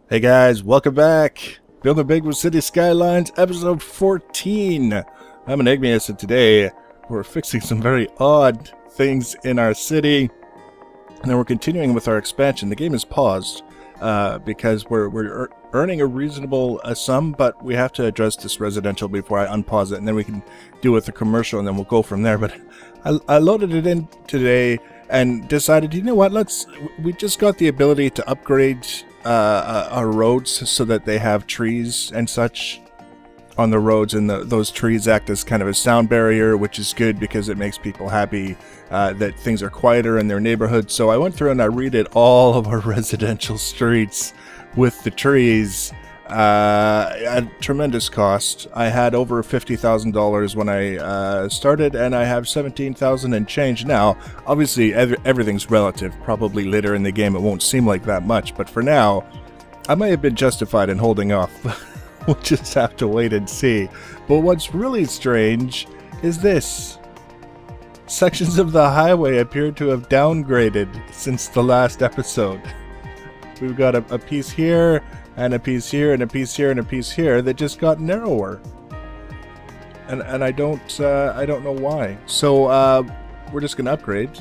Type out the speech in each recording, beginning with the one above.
Hey guys, welcome back. Building Big with City Skylines, episode 14. I'm Enigmius, and today we're fixing some very odd things in our city. And then we're continuing with our expansion. The game is paused because we're earning a reasonable sum, but we have to address this residential before I unpause it, and then we can deal with the commercial, and then we'll go from there. But I loaded it in today and decided, you know what, we just got the ability to upgrade our roads so that they have trees and such on the roads, and those trees act as kind of a sound barrier, which is good because it makes people happy that things are quieter in their neighborhood. So I went through and I redid all of our residential streets with the trees at tremendous cost. I had over $50,000 when I started, and I have $17,000 and change now. Obviously, everything's relative. Probably later in the game it won't seem like that much, but for now, I might have been justified in holding off. We'll just have to wait and see. But what's really strange is this. Sections of the highway appear to have downgraded since the last episode. We've got a piece here, and a piece here, and a piece here, and a piece here that just got narrower. And I don't know why. So we're just gonna upgrade,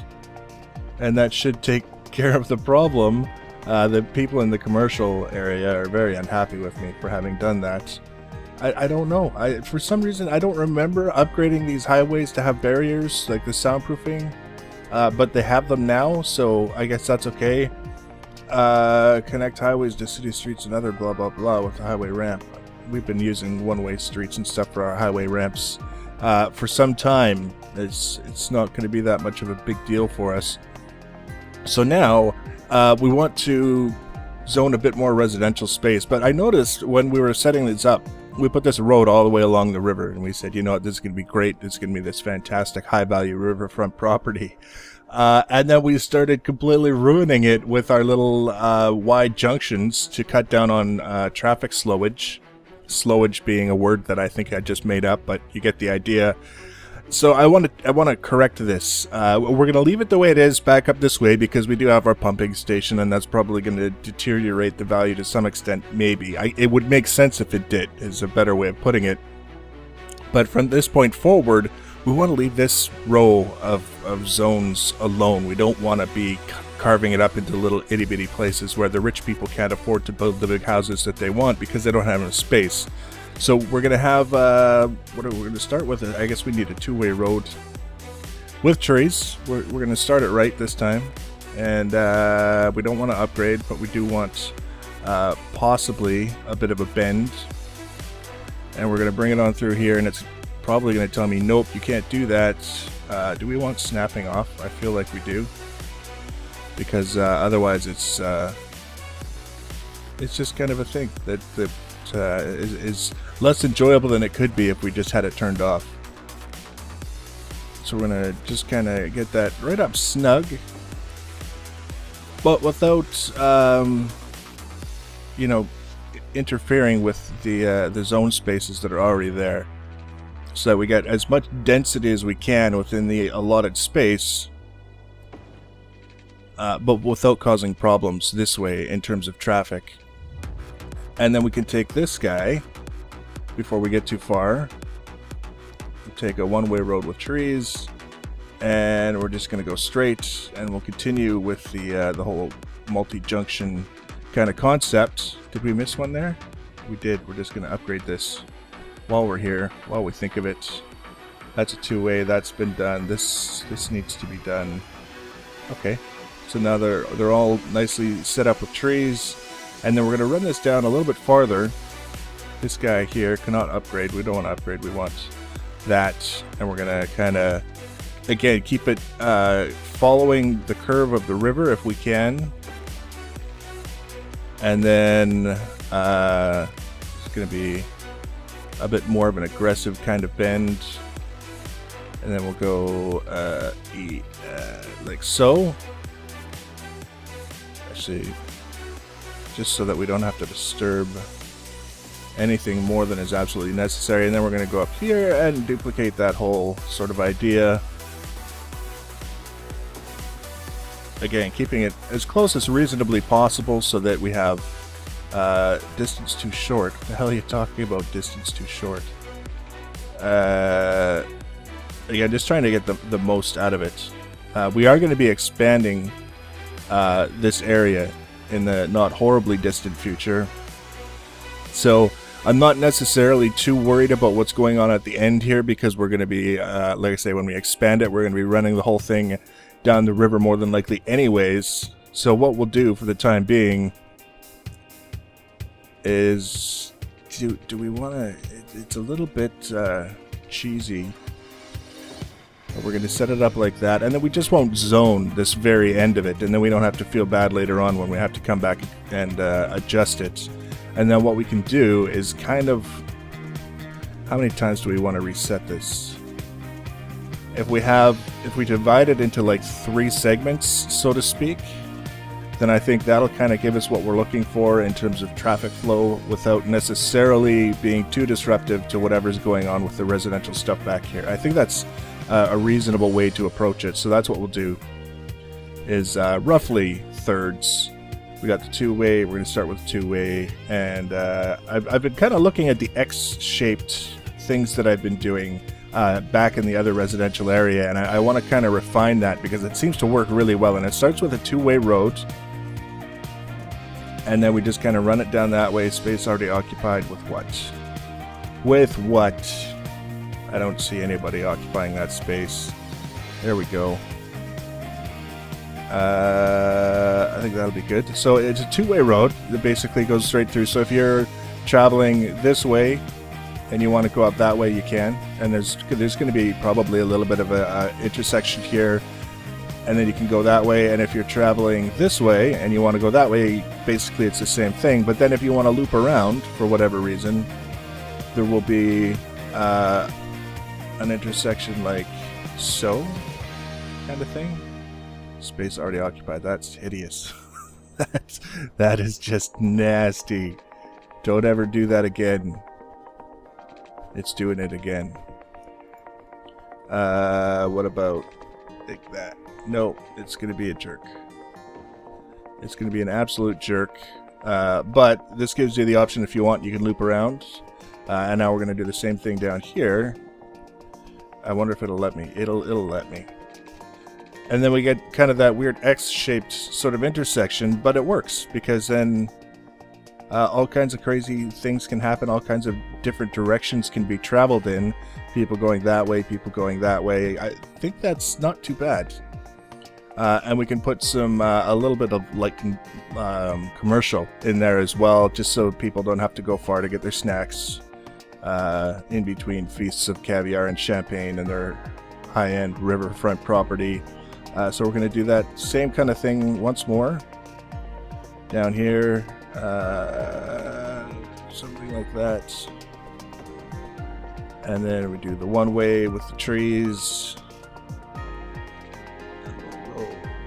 and that should take care of the problem. The people in the commercial area are very unhappy with me for having done that. I don't know. For some reason, I don't remember upgrading these highways to have barriers, like the soundproofing. But they have them now, so I guess that's okay. Connect highways to city streets and other blah blah blah with the highway ramp. We've been using one-way streets and stuff for our highway ramps for some time. It's not going to be that much of a big deal for us. So now we want to zone a bit more residential space. But I noticed when we were setting this up, we put this road all the way along the river, and we said, you know what, this is going to be great. This is going to be this fantastic high-value riverfront property. And then we started completely ruining it with our little wide junctions to cut down on traffic slowage. Slowage being a word that I think I just made up, but you get the idea. So I want to correct this. We're going to leave it the way it is back up this way because we do have our pumping station, and that's probably going to deteriorate the value to some extent, maybe. It would make sense if it did, is a better way of putting it. But from this point forward, we want to leave this row of zones alone. We don't want to be carving it up into little itty-bitty places where the rich people can't afford to build the big houses that they want because they don't have enough space. So we're going to have, what are we going to start with? I guess we need a two-way road with trees. We're going to start it right this time. And we don't want to upgrade, but we do want possibly a bit of a bend. And we're going to bring it on through here, and it's probably going to tell me, nope, you can't do that. Do we want snapping off? I feel like we do. Because otherwise it's just kind of a thing that is less enjoyable than it could be if we just had it turned off. So we're going to just kind of get that right up snug. But without, interfering with the zone spaces that are already there. So that we get as much density as we can within the allotted space, but without causing problems this way in terms of traffic. And then we can take this guy, before we get too far, we'll take a one-way road with trees, and we're just going to go straight, and we'll continue with the whole multi-junction kind of concept. Did we miss one there? We did. We're just going to upgrade this while we're here, while we think of it. That's a two-way. That's been done. This needs to be done. Okay. So now they're all nicely set up with trees. And then we're going to run this down a little bit farther. This guy here cannot upgrade. We don't want to upgrade. We want that. And we're going to kind of, again, keep it following the curve of the river if we can. And then it's going to be a bit more of an aggressive kind of bend. And then we'll go like so. Actually, just so that we don't have to disturb anything more than is absolutely necessary. And then we're going to go up here and duplicate that whole sort of idea. Again, keeping it as close as reasonably possible so that we have Distance too short. What the hell are you talking about, distance too short? Again, just trying to get the most out of it. We are going to be expanding this area in the not horribly distant future. So I'm not necessarily too worried about what's going on at the end here, because we're going to be, like I say, when we expand it, we're going to be running the whole thing down the river more than likely anyways. So what we'll do for the time being is, do we want to, it's a little bit cheesy. We're going to set it up like that, and then we just won't zone this very end of it, and then we don't have to feel bad later on when we have to come back and adjust it. And then what we can do is kind of, how many times do we want to reset this? If we divide it into like 3 segments, so to speak, then I think that'll kind of give us what we're looking for in terms of traffic flow without necessarily being too disruptive to whatever's going on with the residential stuff back here. I think that's a reasonable way to approach it. So that's what we'll do, is roughly thirds. We got the two-way, we're going to start with two-way, and I've been kind of looking at the X-shaped things that I've been doing back in the other residential area, and I want to kind of refine that because it seems to work really well. And it starts with a two-way road, and then we just kind of run it down that way. Space already occupied with what? With what? I don't see anybody occupying that space. There we go. I think that'll be good. So it's a two-way road that basically goes straight through. So if you're traveling this way and you want to go up that way, you can. And there's going to be probably a little bit of a intersection here, and then you can go that way. And if you're traveling this way and you want to go that way, basically it's the same thing. But then if you want to loop around for whatever reason, there will be an intersection like so, kind of thing. Space already occupied. That's hideous. That is just nasty. Don't ever do that again. It's doing it again. What about like that? No, it's going to be a jerk. It's going to be an absolute jerk. But this gives you the option, if you want, you can loop around. And now we're going to do the same thing down here. I wonder if it'll let me. It'll let me. And then we get kind of that weird X-shaped sort of intersection, but it works because then all kinds of crazy things can happen. All kinds of different directions can be traveled in. People going that way, people going that way. I think that's not too bad. And we can put some a little bit of like commercial in there as well, just so people don't have to go far to get their snacks in between feasts of caviar and champagne and their high-end riverfront property. So we're going to do that same kind of thing once more down here, something like that. And then we do the one-way with the trees.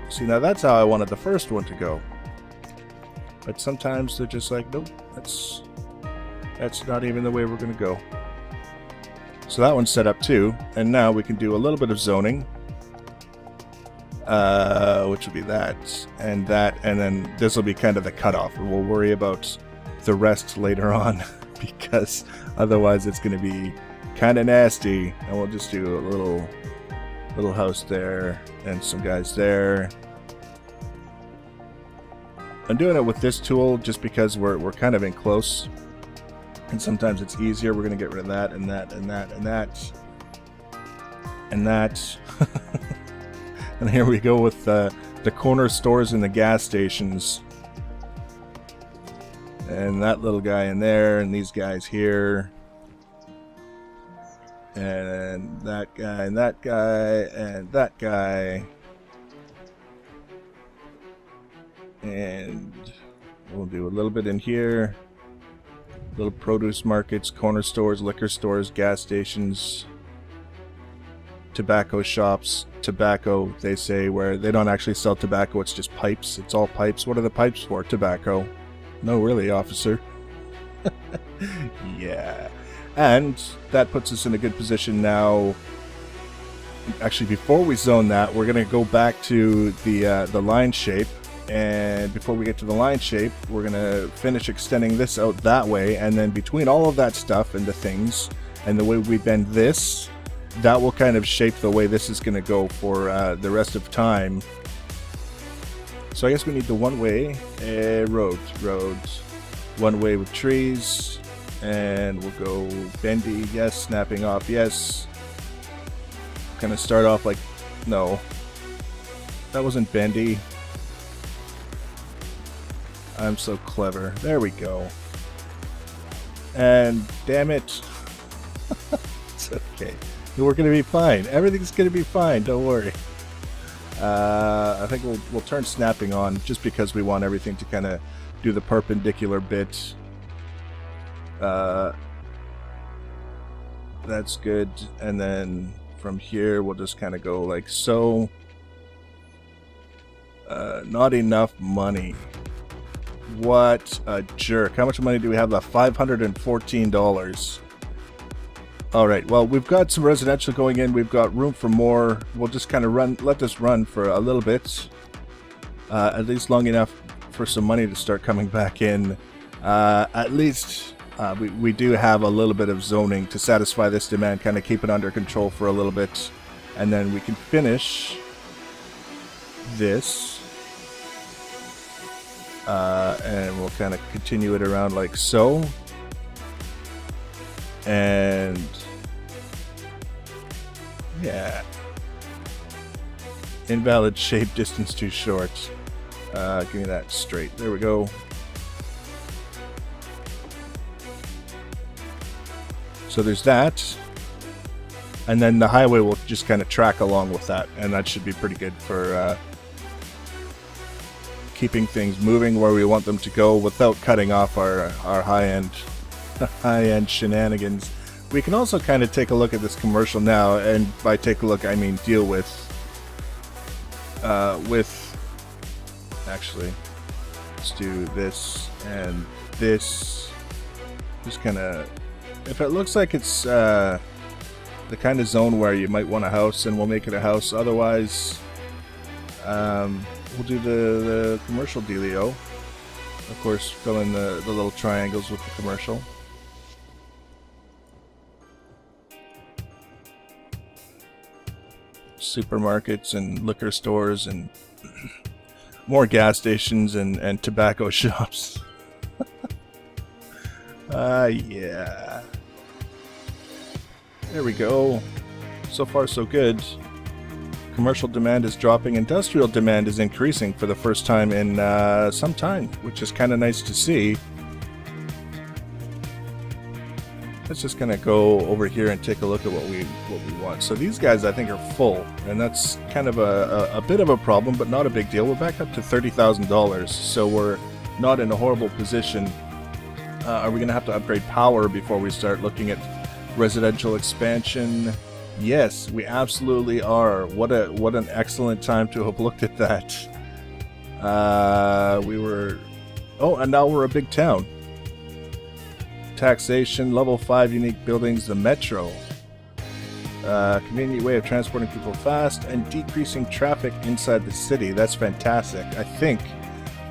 See, now that's how I wanted the first one to go. But sometimes they're just like, nope, that's not even the way we're going to go. So that one's set up too. And now we can do a little bit of zoning. Which will be that, and then this will be kind of the cutoff. We'll worry about the rest later on, because otherwise it's going to be kind of nasty. And we'll just do a little house there and some guys there. I'm doing it with this tool just because we're kind of in close, and sometimes it's easier. We're going to get rid of that and that and that and that and that. And here we go with the corner stores and the gas stations. And that little guy in there, and these guys here. And that guy, and that guy, and that guy. And we'll do a little bit in here. Little produce markets, corner stores, liquor stores, gas stations. Tobacco shops, tobacco, they say, where they don't actually sell tobacco, it's just pipes. It's all pipes. What are the pipes for? Tobacco. No, really, officer. Yeah. And that puts us in a good position now. Actually, before we zone that, we're going to go back to the line shape. And before we get to the line shape, we're going to finish extending this out that way. And then between all of that stuff and the things and the way we bend this, that will kind of shape the way this is going to go for the rest of time. So I guess we need the one-way roads. One way with trees. And we'll go bendy, yes. Snapping off, yes. Kind of start off like, no. That wasn't bendy. I'm so clever. There we go. And damn it. It's okay. We're going to be fine. Everything's going to be fine. Don't worry. I think we'll turn snapping on just because we want everything to kind of do the perpendicular bit. That's good. And then from here, we'll just kind of go like so. Not enough money. What a jerk. How much money do we have left? $514. Alright, well, we've got some residential going in. We've got room for more. We'll just kind of let this run for a little bit. At least long enough for some money to start coming back in. At least we do have a little bit of zoning to satisfy this demand, kind of keep it under control for a little bit. And then we can finish this. And we'll kind of continue it around like so. And yeah. Invalid shape, distance too short. Give me that straight. There we go. So there's that. And then the highway will just kind of track along with that. And that should be pretty good for keeping things moving where we want them to go without cutting off our high-end shenanigans. We can also kind of take a look at this commercial now, and by take a look I mean deal with actually, let's do this and this. Just kind of, if it looks like it's the kind of zone where you might want a house, then we'll make it a house. Otherwise, we'll do the commercial dealio. Of course, fill in the little triangles with the commercial. Supermarkets and liquor stores and more gas stations and tobacco shops. Yeah. There we go. So far, so good. Commercial demand is dropping. Industrial demand is increasing for the first time in some time, which is kind of nice to see. Let's just kind of go over here and take a look at what we want. So these guys, I think, are full, and that's kind of a bit of a problem, but not a big deal. We're back up to $30,000, so we're not in a horrible position. Are we going to have to upgrade power before we start looking at residential expansion? Yes, we absolutely are. What an excellent time to have looked at that. And now we're a big town. Taxation, level 5 unique buildings, the metro. Convenient way of transporting people fast and decreasing traffic inside the city. That's fantastic. I think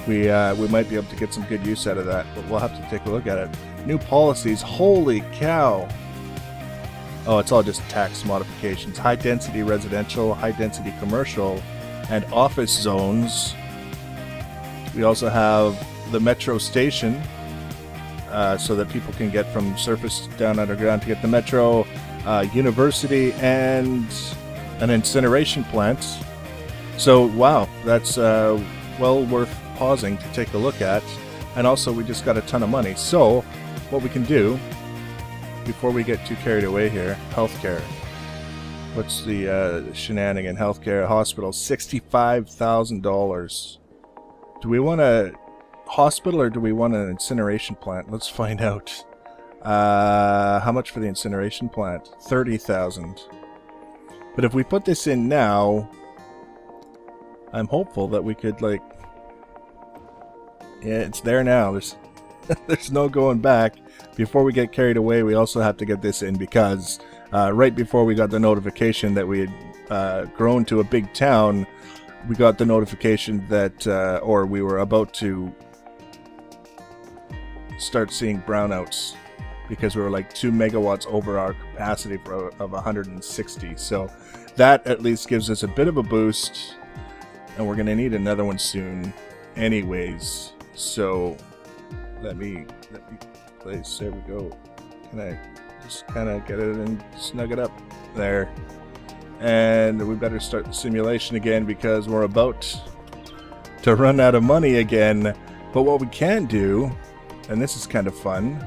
we might be able to get some good use out of that, but we'll have to take a look at it. New policies. Holy cow. Oh, it's all just tax modifications. High density residential, high density commercial, and office zones. We also have the metro station, so that people can get from surface down underground to get the metro, university, and an incineration plant. So, wow, that's well worth pausing to take a look at. And also, we just got a ton of money. So, what we can do, before we get too carried away here, healthcare. What's the shenanigan? Healthcare, hospital, $65,000. Do we want a hospital or do we want an incineration plant? Let's find out. How much for the incineration plant? $30,000. But if we put this in now, I'm hopeful that we could, like, yeah, it's there now. There's no going back. Before we get carried away, we also have to get this in because right before we got the notification that we had grown to a big town, we got the notification that, or we were about to start seeing brownouts because we were like 2 megawatts over our capacity of 160. So that at least gives us a bit of a boost, and we're going to need another one soon anyways. So let me place, there we go. Can I just kind of get it and snug it up there? And we better start the simulation again because we're about to run out of money again. But what we can do, and this is kind of fun,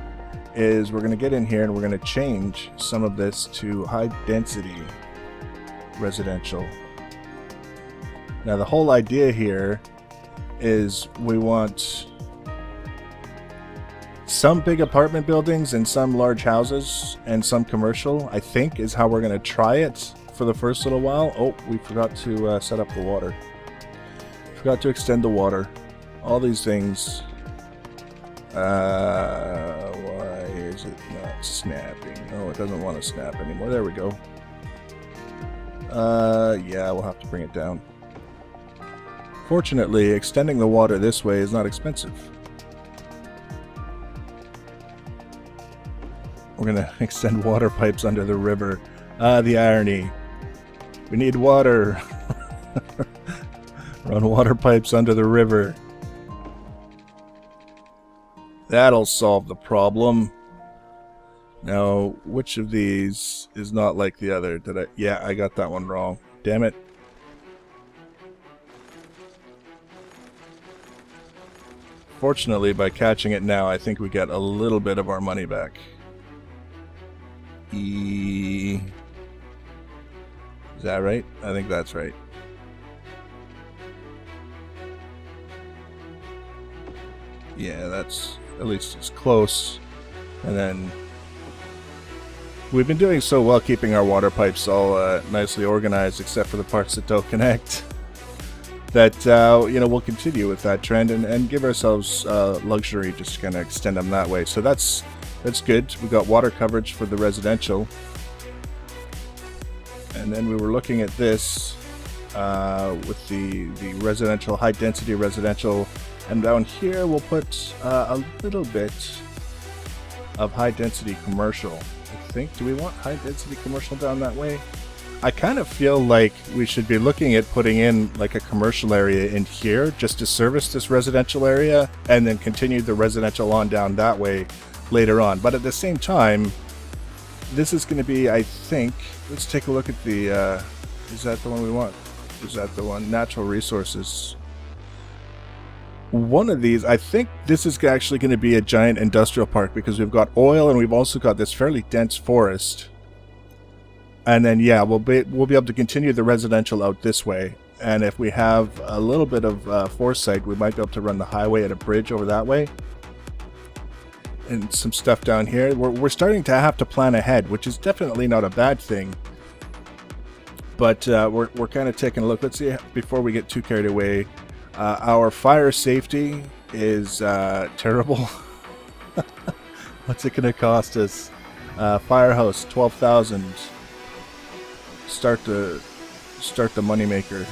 is we're going to get in here and we're going to change some of this to high density residential. Now the whole idea here is we want some big apartment buildings and some large houses and some commercial, I think, is how we're going to try it for the first little while. Oh, we forgot to set up the water. Forgot to extend the water. All these things. Why is it not snapping? Oh, it doesn't want to snap anymore. There we go. Yeah, we'll have to bring it down. Fortunately, extending the water this way is not expensive. We're gonna extend water pipes under the river. The irony. We need water. Run water pipes under the river. That'll solve the problem. Now, which of these is not like the other? Did I? Yeah, I got that one wrong. Damn it. Fortunately, by catching it now, I think we get a little bit of our money back. Is that right? I think that's right. Yeah, that's at least it's close. And then we've been doing so well keeping our water pipes all nicely organized, except for the parts that don't connect, that you know, we'll continue with that trend and give ourselves luxury just to kind of extend them that way. So that's good. We got water coverage for the residential, and then we were looking at this with the residential, high density residential, and down here we'll put a little bit of high density commercial. I think. Do we want high density commercial down that way? I kind of feel like we should be looking at putting in like a commercial area in here just to service this residential area, and then continue the residential on down that way later on. But at the same time, this is going to be, I think, let's take a look at the, is that the one we want? Is that the one? Natural resources. One of these, I think this is actually going to be a giant industrial park because we've got oil and we've also got this fairly dense forest. And then, yeah, we'll be able to continue the residential out this way. And if we have a little bit of foresight, we might be able to run the highway at a bridge over that way. And some stuff down here. We're starting to have to plan ahead, which is definitely not a bad thing. But we're kind of taking a look. Let's see, before we get too carried away, our fire safety is terrible. What's it going to cost us? Firehouse, 12,000. Start the moneymaker.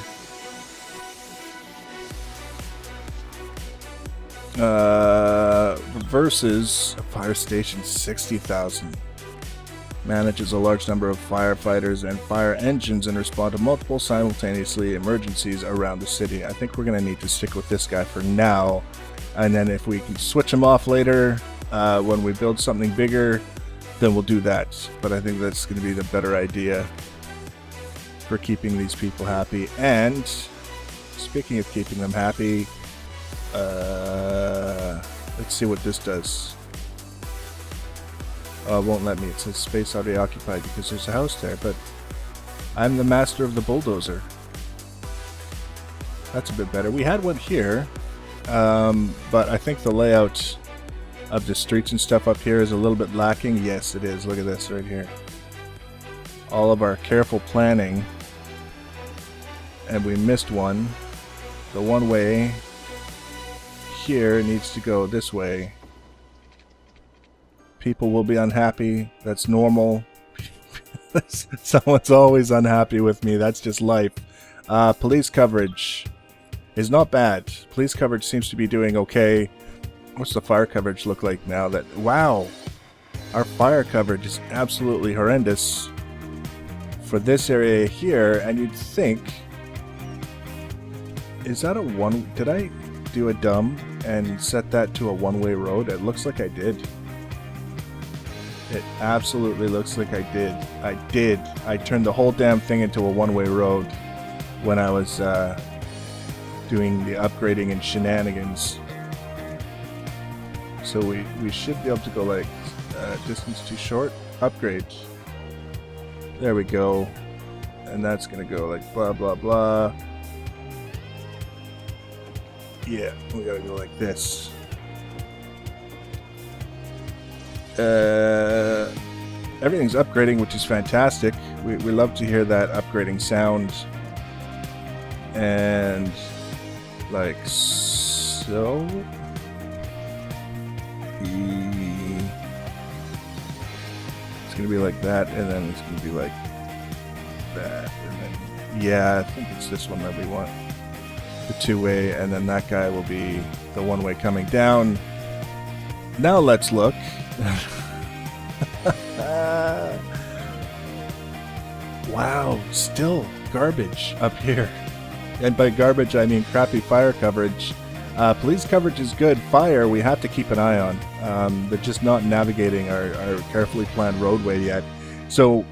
Versus a fire station, 60,000. Manages a large number of firefighters and fire engines and respond to multiple simultaneously emergencies around the city. I think we're going to need to stick with this guy for now, and then if we can switch him off later when we build something bigger, then we'll do that. But I think that's going to be the better idea for keeping these people happy. And speaking of keeping them happy, let's see what this does. It won't let me. It says space already occupied because there's a house there, but I'm the master of the bulldozer. That's a bit better. We had one here, but I think the layout of the streets and stuff up here is a little bit lacking. Yes, it is. Look at this right here. All of our careful planning, and we missed one. The one way here needs to go this way. People will be unhappy. That's normal. Someone's always unhappy with me. That's just life. Police coverage is not bad. Police coverage seems to be doing okay. What's the fire coverage look like now? Wow, our fire coverage is absolutely horrendous for this area here. And you'd think, is that a one? Did I do a dumb and set that to a one-way road? It looks like I did. It absolutely looks like I did. I turned the whole damn thing into a one-way road when I was doing the upgrading and shenanigans. So we should be able to go like distance too short, upgrade. There we go. And that's gonna go like blah blah blah. Yeah, we gotta go like this. Everything's upgrading, which is fantastic. We love to hear that upgrading sound. And like so. It's gonna be like that, and then it's gonna be like that, and then yeah, I think it's this one that we want, the two-way, and then that guy will be the one-way coming down. Now let's look. Wow, still garbage up here. And by garbage, I mean crappy fire coverage. Police coverage is good. Fire, we have to keep an eye on. They're just not navigating our carefully planned roadway yet. So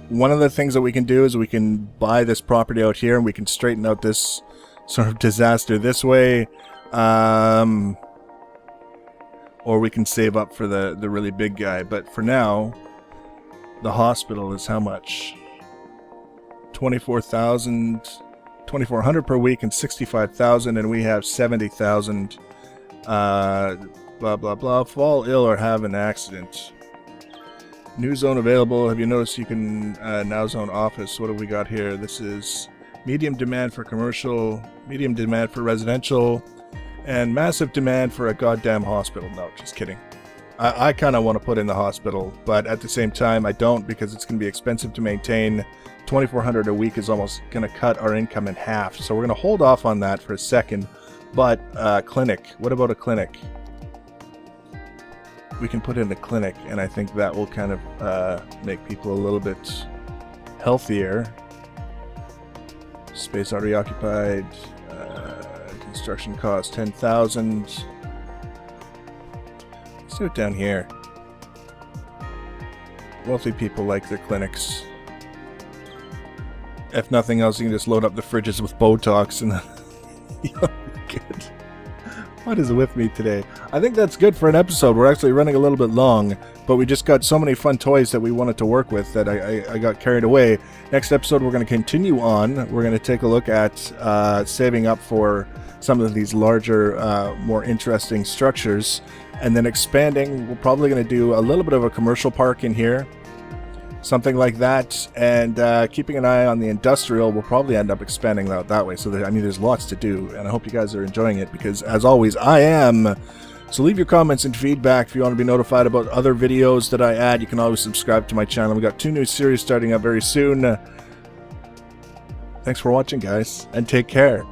one of the things that we can do is we can buy this property out here and we can straighten out this sort of disaster this way. Or we can save up for the really big guy. But for now, the hospital is how much? 2,400 per week and 65,000, and we have 70,000. Blah blah blah. Fall ill or have an accident. New zone available. Have you noticed you can now zone office? What have we got here? This is medium demand for commercial, medium demand for residential, and massive demand for a goddamn hospital. No, just kidding. I kind of want to put in the hospital, but at the same time I don't, because it's going to be expensive to maintain. 2,400 a week is almost going to cut our income in half, so we're going to hold off on that for a second. But clinic, what about a clinic? We can put in a clinic, and I think that will kind of make people a little bit healthier. Space already occupied. Construction cost 10,000. Let's do it down here. Wealthy people like their clinics. If nothing else, you can just load up the fridges with Botox and you'll be good. What is with me today? I think that's good for an episode. We're actually running a little bit long, but we just got so many fun toys that we wanted to work with that I got carried away. Next episode, we're going to continue on. We're going to take a look at saving up for some of these larger, more interesting structures, and then expanding. We're probably going to do a little bit of a commercial park in here. Something like that, and keeping an eye on the industrial. We'll probably end up expanding that way. So there's lots to do, and I hope you guys are enjoying it, because as always, I am. So leave your comments and feedback if you want to be notified about other videos that I add. You can always subscribe to my channel. We got 2 new series starting up very soon. Thanks for watching, guys, and take care.